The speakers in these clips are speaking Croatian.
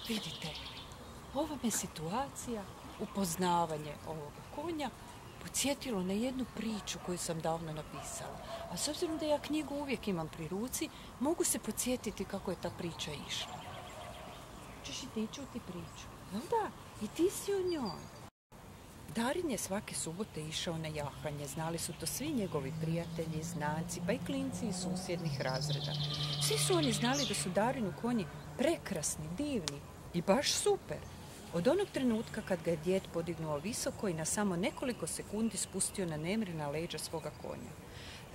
Vidite, ova me situacija, upoznavanje ovoga konja, podsjetilo na jednu priču koju sam davno napisala. A s obzirom da ja knjigu uvijek imam pri ruci, mogu se podsjetiti kako je ta priča išla. Češ i ti čuti priču? Jel da? I ti si u njoj. Darin je svake subote išao na jahanje. Znali su to svi njegovi prijatelji, znanci, pa i klinci iz susjednih razreda. Svi su oni znali da su Darinu konji prekrasni, divni i baš super. Od onog trenutka kad ga je djed podignuo visoko i na samo nekoliko sekundi spustio na nemrina leđa svoga konja.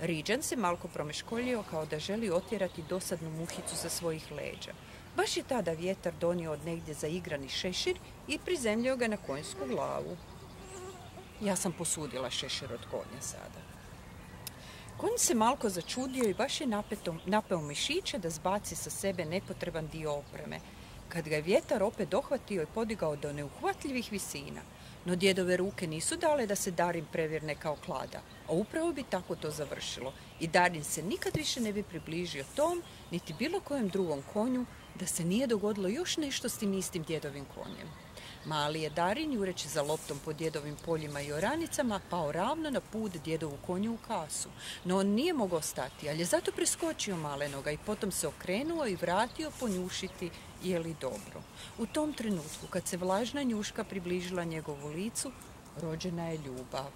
Riđan se malko promeškoljio kao da želi otjerati dosadnu muhicu sa svojih leđa. Baš je tada vjetar donio od negdje zaigrani šešir i prizemljio ga na konjsku glavu. Ja sam posudila šešir od konja sada. Konj se malko začudio i baš je napeo mišiće da zbaci sa sebe nepotreban dio opreme. Kad ga je vjetar opet dohvatio i podigao do neuhvatljivih visina. No djedove ruke nisu dale da se Darin previrne kao klada, a upravo bi tako to završilo. I Darin se nikad više ne bi približio tom, niti bilo kojem drugom konju, da se nije dogodilo još nešto s tim istim djedovim konjem. Mali je Darin, jureći za loptom po djedovim poljima i oranicama, pao ravno na put djedovu konju u kasu. No on nije mogao stati, ali je zato preskočio malenoga i potom se okrenuo i vratio ponjušiti je li dobro. U tom trenutku, kad se vlažna njuška približila njegovu licu, rođena je ljubav.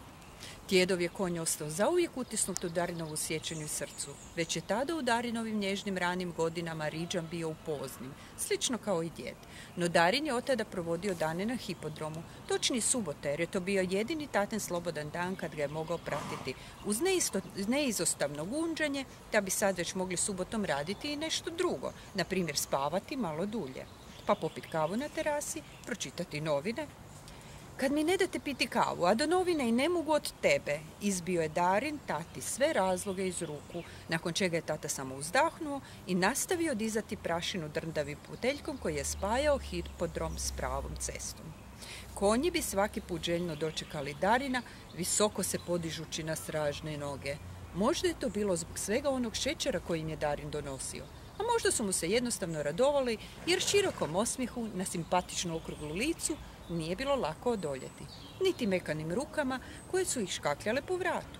Djedov je konj ostao zauvijek utisnut u Darinovu sjećanju i srcu. Već je tada u Darinovim nježnim ranim godinama Riđan bio u poznim, slično kao i djed. No Darin je od tada provodio dane na hipodromu, točnije subote, jer je to bio jedini tatin slobodan dan kad ga je mogao pratiti. Uz neizostavno gunđanje, da bi sad već mogli subotom raditi i nešto drugo, na primjer spavati malo dulje, pa popit kavu na terasi, pročitati novine. Kad mi ne date piti kavu, a do novine i ne mogu od tebe, izbio je Darin tati sve razloge iz ruku, nakon čega je tata samo uzdahnuo i nastavio dizati prašinu drndavim puteljkom koji je spajao hipodrom s pravom cestom. Konji bi svaki put željno dočekali Darina, visoko se podižući na stražne noge. Možda je to bilo zbog svega onog šećera koji im je Darin donosio. A možda su mu se jednostavno radovali, jer širokom osmijehu na simpatično okruglu licu nije bilo lako odoljeti, niti mekanim rukama koje su ih škakljale po vratu.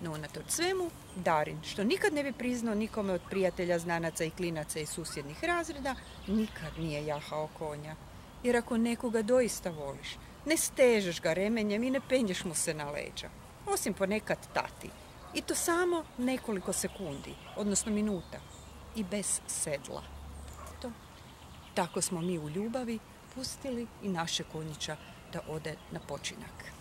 No unatoč svemu, Darin, što nikad ne bi priznao nikome od prijatelja, znanaca i klinaca iz susjednih razreda, nikad nije jahao konja. Jer ako nekoga doista voliš, ne stežeš ga remenjem i ne penješ mu se na leđa. Osim ponekad tati. I to samo nekoliko sekundi, odnosno minuta. I bez sedla. Tako smo mi u ljubavi pustili i naše konjića da ode na počinak.